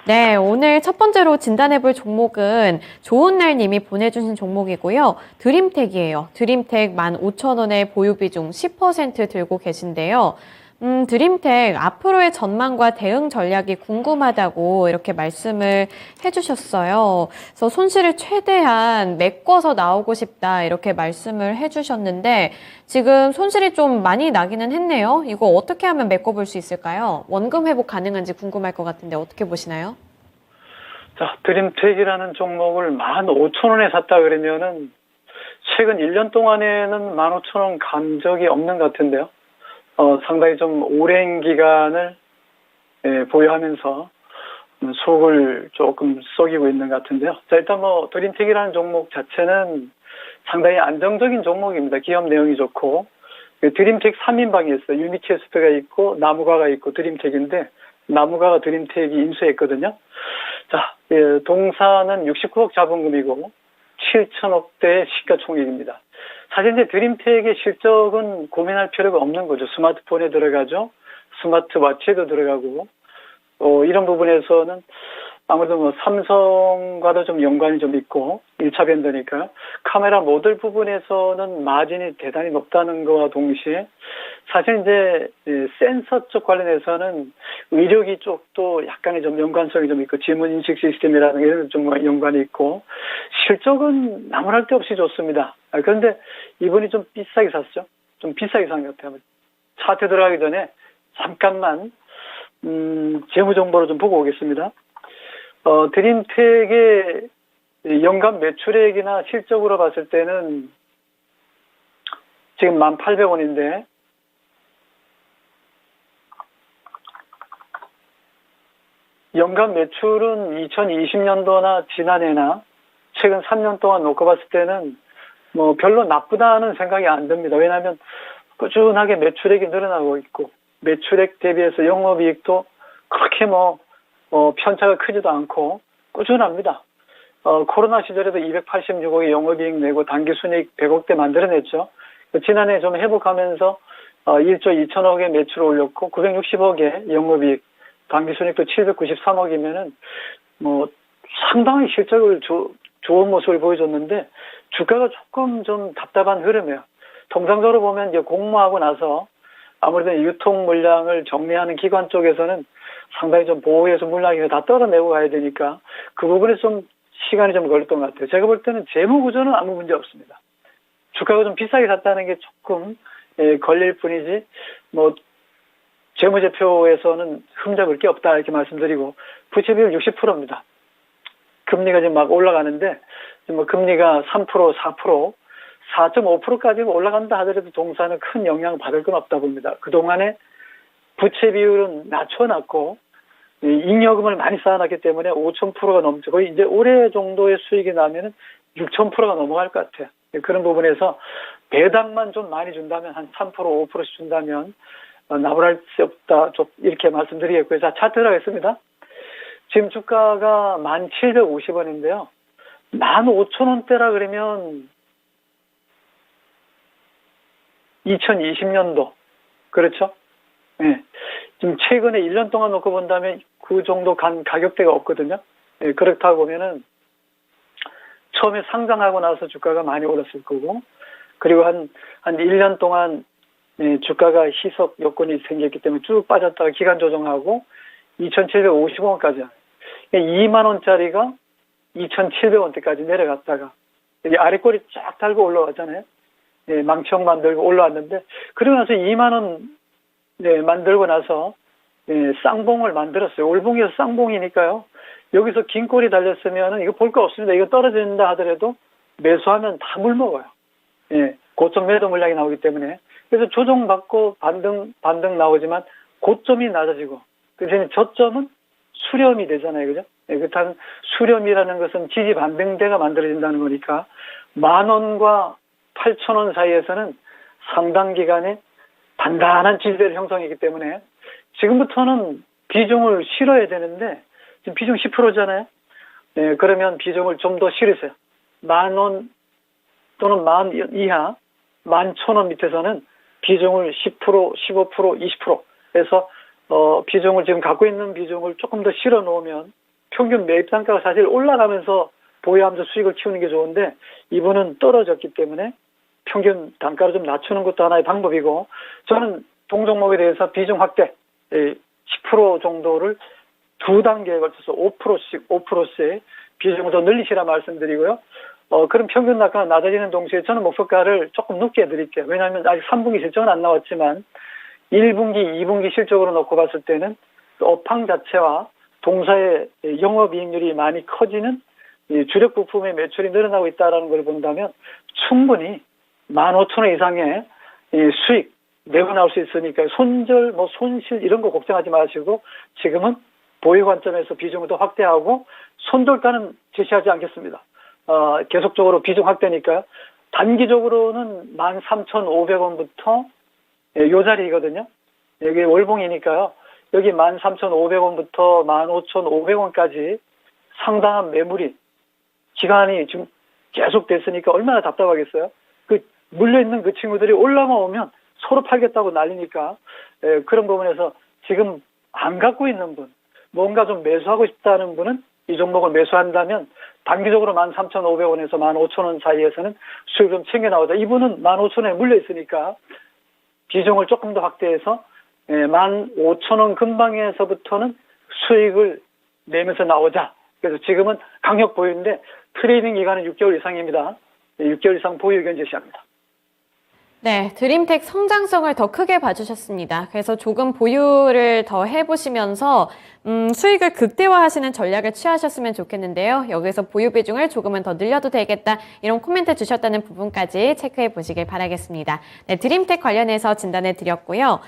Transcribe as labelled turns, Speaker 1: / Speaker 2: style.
Speaker 1: 네, 오늘 첫 번째로 진단해볼 종목은 좋은날 님이 보내주신 종목이고요. 드림텍이에요. 드림텍 15,000원에 보유비중 10% 들고 계신데요. 드림텍 앞으로의 전망과 대응 전략이 궁금하다고 이렇게 말씀을 해주셨어요. 그래서 손실을 최대한 메꿔서 나오고 싶다 이렇게 말씀을 해주셨는데 지금 손실이 좀 많이 나기는 했네요. 이거 어떻게 하면 메꿔볼 수 있을까요? 원금 회복 가능한지 궁금할 것 같은데 어떻게 보시나요?
Speaker 2: 자, 드림텍이라는 종목을 15,000원에 샀다 그러면은 최근 1년 동안에는 15,000원 간 적이 없는 것 같은데요. 상당히 좀 오랜 기간을 보유하면서 속을 조금 썩이고 있는 것 같은데요. 자, 일단 드림텍이라는 종목 자체는 상당히 안정적인 종목입니다. 기업 내용이 좋고, 드림텍 3인방이 있어요. 유니체스트가 있고, 나무가가 있고, 드림텍인데, 나무가가 드림텍이 인수했거든요. 자, 동사는 69억 자본금이고, 7천억대 시가총액입니다. 사실 이제 드림텍의 실적은 고민할 필요가 없는 거죠. 스마트폰에 들어가죠. 스마트워치에도 들어가고, 이런 부분에서는 아무래도 삼성과도 좀 연관이 좀 있고, 1차 밴더니까 카메라 모듈 부분에서는 마진이 대단히 높다는 것과 동시에 사실 이제 센서 쪽 관련해서는 의료기 쪽도 약간의 좀 연관성이 좀 있고, 지문인식 시스템이라는 게 좀 연관이 있고, 실적은 나무랄 데 없이 좋습니다. 그런데 이분이 좀 비싸게 샀죠. 좀 비싸게 산 것 같아요. 차트 들어가기 전에 잠깐만 재무 정보를 좀 보고 오겠습니다. 드림텍의 연간 매출액이나 실적으로 봤을 때는 지금 1,800원인데, 연간 매출은 2020년도나 지난해나 최근 3년 동안 놓고 봤을 때는 별로 나쁘다는 생각이 안 듭니다. 왜냐하면 꾸준하게 매출액이 늘어나고 있고, 매출액 대비해서 영업이익도 그렇게 편차가 크지도 않고 꾸준합니다. 코로나 시절에도 286억의 영업이익 내고 당기순이익 100억대 만들어냈죠. 지난해 좀 회복하면서 1조 2천억의 매출을 올렸고 960억의 영업이익, 당기순이익도 793억이면은 상당히 실적을 좋은 모습을 보여줬는데 주가가 조금 좀 답답한 흐름이에요. 통상적으로 보면 이제 공모하고 나서 아무래도 유통 물량을 정리하는 기관 쪽에서는 상당히 좀 보호해서 물량을 다 떨어내고 가야 되니까 그 부분에 좀 시간이 좀 걸렸던 것 같아요. 제가 볼 때는 재무 구조는 아무 문제 없습니다. 주가가 좀 비싸게 샀다는 게 조금 걸릴 뿐이지 재무제표에서는 흠잡을 게 없다 이렇게 말씀드리고, 부채 비율 60%입니다. 금리가 지금 막 올라가는데 금리가 3%, 4%, 4.5%까지 올라간다 하더라도 동사는 큰 영향을 받을 건 없다 봅니다. 그동안에 부채 비율은 낮춰놨고 잉여금을 많이 쌓아놨기 때문에 5,000%가 넘죠. 거의 이제 올해 정도의 수익이 나면은 6,000%가 넘어갈 것 같아요. 그런 부분에서 배당만 좀 많이 준다면 한 3%, 5%씩 준다면 나무랄 수 없다. 좀 이렇게 말씀드리겠고요. 자, 차트 들어가겠습니다. 지금 주가가 1,750원인데요. 15,000원대라 그러면 2020년도. 그렇죠? 네. 지금 최근에 1년 동안 놓고 본다면 그 정도 간 가격대가 없거든요. 네, 그렇다 보면은 처음에 상장하고 나서 주가가 많이 올랐을 거고, 그리고 한 1년 동안 주가가 희석 여건이 생겼기 때문에 쭉 빠졌다가 기간 조정하고 2,750원까지 2만원짜리가 2,700원대까지 내려갔다가 여기 아래 꼬리 쫙 달고 올라왔잖아요. 네, 망청 만들고 올라왔는데, 그러고 나서 2만원 만들고 나서 쌍봉을 만들었어요. 올봉에서 쌍봉이니까요. 여기서 긴 꼬리 달렸으면 이거 볼 거 없습니다. 이거 떨어진다 하더라도 매수하면 다 물먹어요. 고점 매도 물량이 나오기 때문에. 그래서 조정받고 반등 나오지만 고점이 낮아지고, 그래서 저점은 수렴이 되잖아요. 그죠? 그렇다면 수렴이라는 것은 지지 반등대가 만들어진다는 거니까 10,000원과 8,000원 사이에서는 상당 기간에 단단한 지지대를 형성했기 때문에 지금부터는 비중을 실어야 되는데, 지금 비중 10%잖아요. 네, 그러면 비중을 좀 더 실으세요. 10,000원 또는 10,000원 이하, 11,000원 밑에서는 비중을 10%, 15%, 20% 해서 비중을 지금 갖고 있는 비중을 조금 더 실어 놓으면 평균 매입 단가가 사실 올라가면서 보유하면서 수익을 키우는 게 좋은데 이분은 떨어졌기 때문에 평균 단가를 좀 낮추는 것도 하나의 방법이고, 저는 동종목에 대해서 비중 확대 10% 정도를 두 단계에 걸쳐서 5%씩 비중을 더 늘리시라 말씀드리고요. 그럼 평균 단가가 낮아지는 동시에 저는 목표가를 조금 높게 해드릴게요. 왜냐하면 아직 3분기 실적은 안 나왔지만 1분기, 2분기 실적으로 놓고 봤을 때는 업황 자체와 동사의 영업이익률이 많이 커지는 주력 부품의 매출이 늘어나고 있다는 걸 본다면 충분히 15,000원 이상의 수익 내고 나올 수 있으니까 손절, 손실 이런 거 걱정하지 마시고 지금은 보유 관점에서 비중을 더 확대하고 손절가는 제시하지 않겠습니다. 계속적으로 비중 확대니까요. 단기적으로는 13,500원부터 요 자리이거든요. 여기 월봉이니까요. 여기 13,500원부터 15,500원까지 상당한 매물이 기간이 지금 계속 됐으니까 얼마나 답답하겠어요. 그 물려있는 그 친구들이 올라오면 서로 팔겠다고 난리니까 그런 부분에서 지금 안 갖고 있는 분, 뭔가 좀 매수하고 싶다는 분은 이 종목을 매수한다면 단기적으로 13,500원에서 15,000원 사이에서는 수익 좀 챙겨 나오자. 이분은 15,000원에 물려 있으니까 비중을 조금 더 확대해서 15,000원 근방에서부터는 수익을 내면서 나오자. 그래서 지금은 강력 보유인데 트레이딩 기간은 6개월 이상입니다. 6개월 이상 보유 의견 제시합니다.
Speaker 1: 네, 드림텍 성장성을 더 크게 봐주셨습니다. 그래서 조금 보유를 더 해보시면서 수익을 극대화하시는 전략을 취하셨으면 좋겠는데요. 여기서 보유 비중을 조금은 더 늘려도 되겠다, 이런 코멘트 주셨다는 부분까지 체크해 보시길 바라겠습니다. 네, 드림텍 관련해서 진단해 드렸고요.